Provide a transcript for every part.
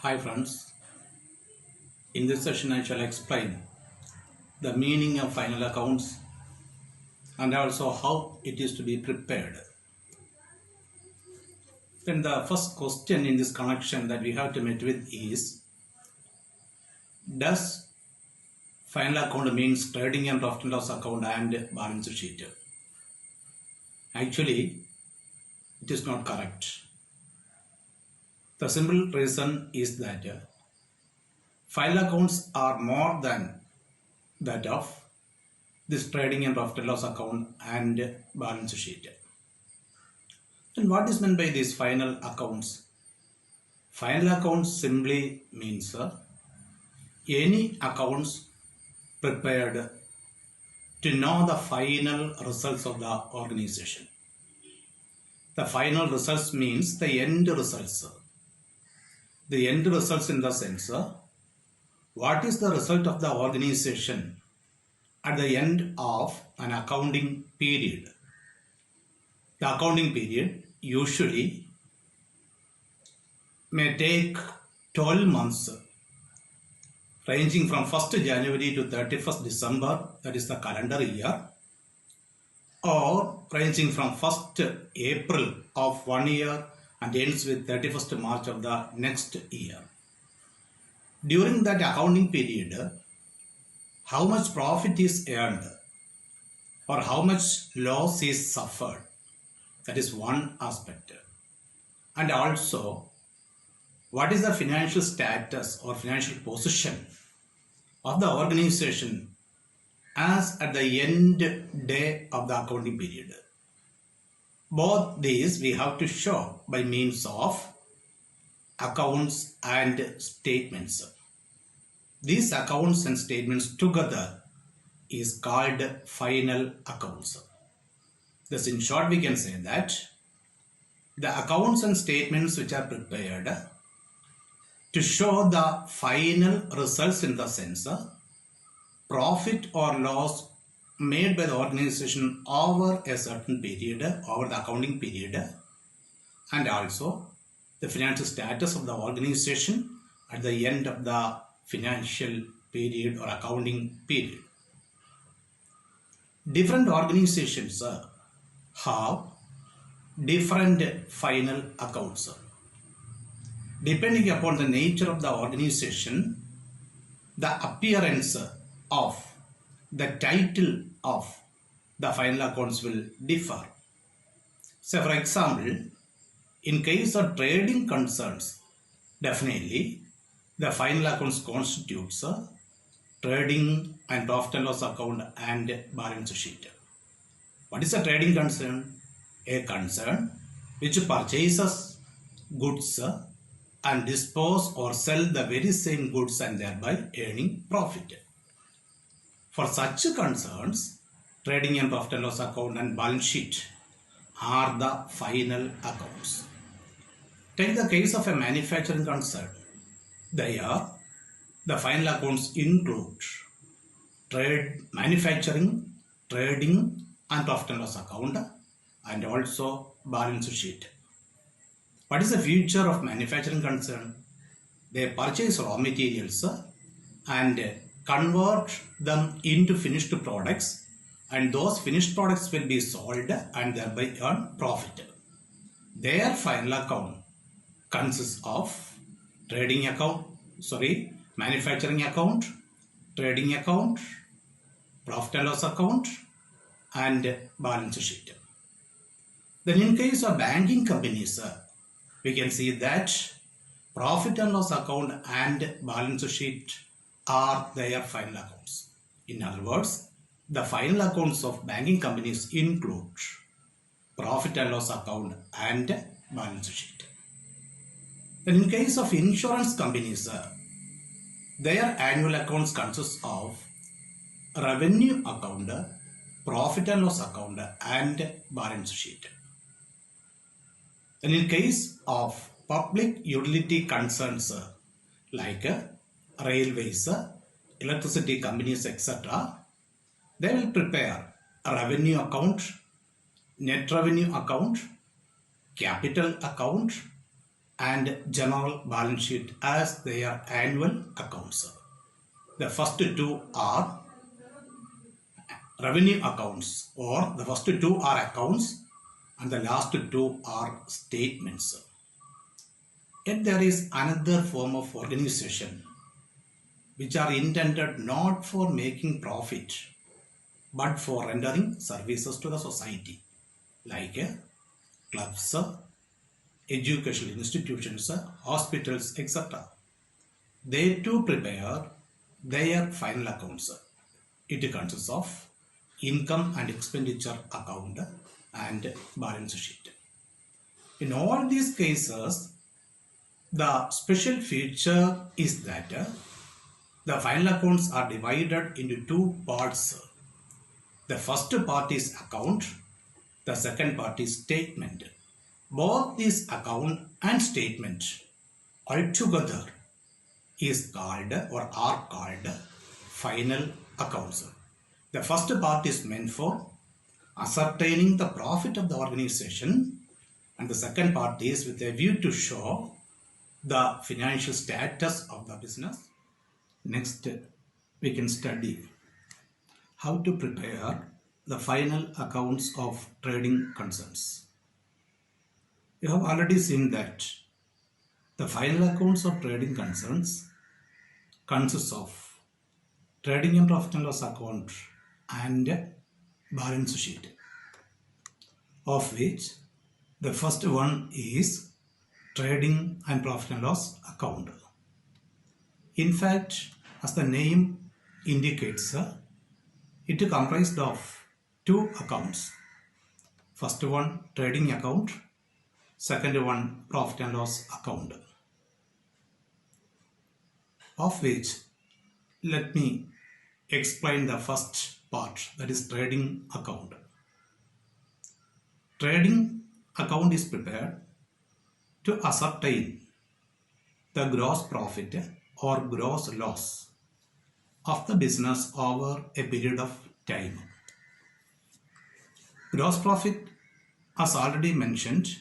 Hi friends, in this session I shall explain the meaning of final accounts and also how it is to be prepared. Then the first question in this connection that we have to meet with is, does final account means trading and profit and loss account and balance sheet? Actually, it is not correct. The simple reason is that final accounts are more than that of this trading and profit and loss account and balance sheet. Then what is meant by these final accounts? Final accounts simply means any accounts prepared to know the final results of the organization. The final results means the end results. The end results in the sense, what is the result of the organization at the end of an accounting period? The accounting period usually may take 12 months, ranging from 1st January to 31st December, that is the calendar year, or ranging from 1st April of one year and ends with 31st March of the next year. During that accounting period, how much profit is earned or how much loss is suffered, that is one aspect. And also, what is the financial status or financial position of the organization as at the end day of the accounting period. Both these we have to show by means of accounts and statements. These accounts and statements together is called final accounts. Thus, in short, we can say that the accounts and statements which are prepared to show the final results in the sense profit or loss made by the organization over a certain period, over the accounting period, and also the financial status of the organization at the end of the financial period or accounting period. Different organizations have different final accounts. Depending upon the nature of the organization, the appearance of the title of the final accounts will differ. So, for example, in case of trading concerns, definitely the final accounts constitutes trading and profit and loss account and balance sheet. What is a trading concern? A concern which purchases goods and dispose or sell the very same goods and thereby earning profit. For such concerns, trading and profit and loss account and balance sheet are the final accounts. Take the case of a manufacturing concern. There, the final accounts include manufacturing, trading and profit and loss account and also balance sheet. What is the future of manufacturing concern? They purchase raw materials and convert them into finished products, and those finished products will be sold and thereby earn profit. Their final account consists of manufacturing account, trading account, profit and loss account and balance sheet. Then in case of banking companies, we can see that profit and loss account and balance sheet are their final accounts. In other words, the final accounts of banking companies include profit and loss account and balance sheet. Then in case of insurance companies, their annual accounts consist of revenue account, profit and loss account and balance sheet. And in case of public utility concerns like railways, electricity companies, etc., they will prepare a revenue account, net revenue account, capital account, and general balance sheet as their annual accounts. The first two are revenue accounts, or the first two are accounts and the last two are statements. Yet there is another form of organization which are intended not for making profit but for rendering services to the society, like clubs, educational institutions, hospitals, etc. They too prepare their final accounts. It consists of income and expenditure account and balance sheet. In all these cases, the special feature is that the final accounts are divided into two parts. The first part is account, the second part is statement. Both this account and statement altogether is called or are called final accounts. The first part is meant for ascertaining the profit of the organization, and the second part is with a view to show the financial status of the business. Next, we can study how to prepare the final accounts of trading concerns. You have already seen that the final accounts of trading concerns consists of trading and profit and loss account and balance sheet, of which the first one is trading and profit and loss account. In fact, as the name indicates, it is comprised of two accounts. First one trading account, second one profit and loss account, of which let me explain the first part, that is trading account. Trading account is prepared to ascertain the gross profit or gross loss of the business over a period of time. Gross profit, as already mentioned,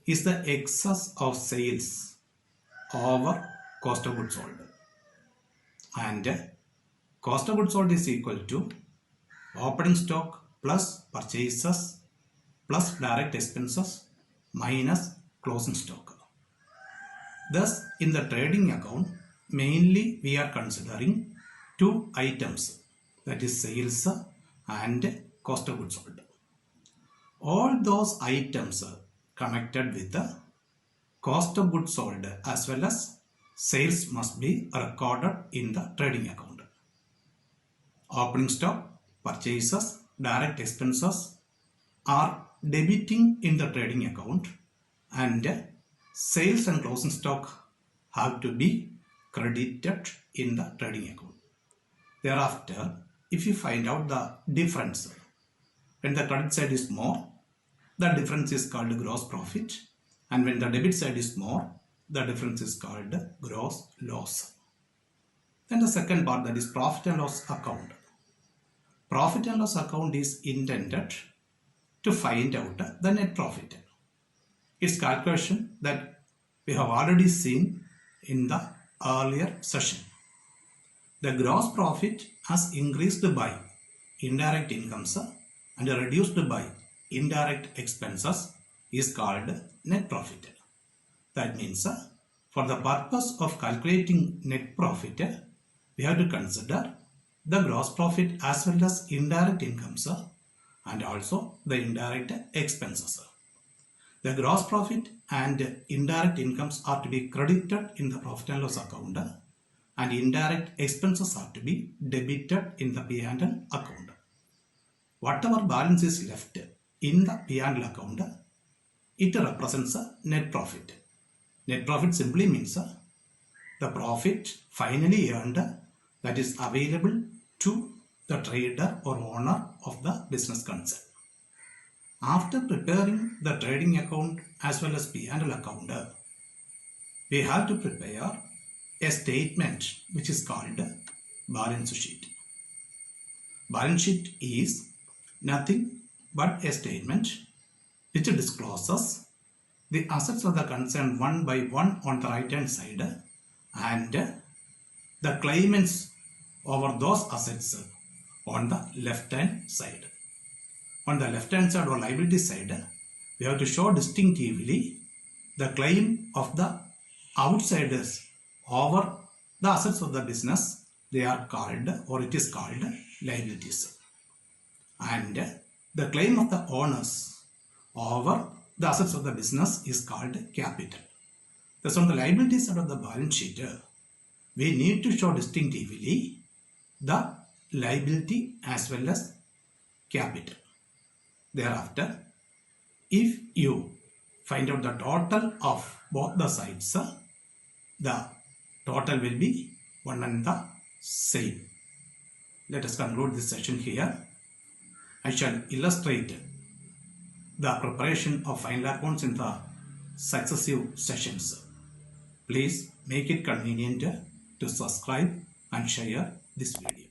is the excess of sales over cost of goods sold, and cost of goods sold is equal to opening stock plus purchases plus direct expenses minus closing stock. Thus, in the trading account, mainly we are considering two items, that is sales and cost of goods sold. All those items connected with the cost of goods sold as well as sales must be recorded in the trading account. Opening stock, purchases, direct expenses are debiting in the trading account, and sales and closing stock have to be credited in the trading account. Thereafter, if you find out the difference, when the credit side is more, the difference is called gross profit, and when the debit side is more, the difference is called gross loss. Then the second part, that is profit and loss account. Profit and loss account is intended to find out the net profit. Its calculation that we have already seen in the earlier session. The gross profit has increased by indirect incomes and reduced by indirect expenses is called net profit. That means for the purpose of calculating net profit, we have to consider the gross profit as well as indirect incomes and also the indirect expenses. The gross profit and indirect incomes are to be credited in the profit and loss account, and indirect expenses are to be debited in the P&L account. Whatever balance is left in the P&L account, it represents net profit. Net profit simply means the profit finally earned that is available to the trader or owner of the business concern. After preparing the trading account as well as P&L account, we have to prepare a statement which is called balance sheet. Balance sheet is nothing but a statement which discloses the assets of the concern one by one on the right hand side and the claimants over those assets on the left hand side. On the left hand side or liability side, we have to show distinctively the claim of the outsiders over the assets of the business. They are called, or it is called, liabilities. And the claim of the owners over the assets of the business is called capital. Thus, on the liability side of the balance sheet, we need to show distinctively the liability as well as capital. Thereafter, if you find out the total of both the sides, the total will be one and the same. Let us conclude this session here. I shall illustrate the preparation of final accounts in the successive sessions. Please make it convenient to subscribe and share this video.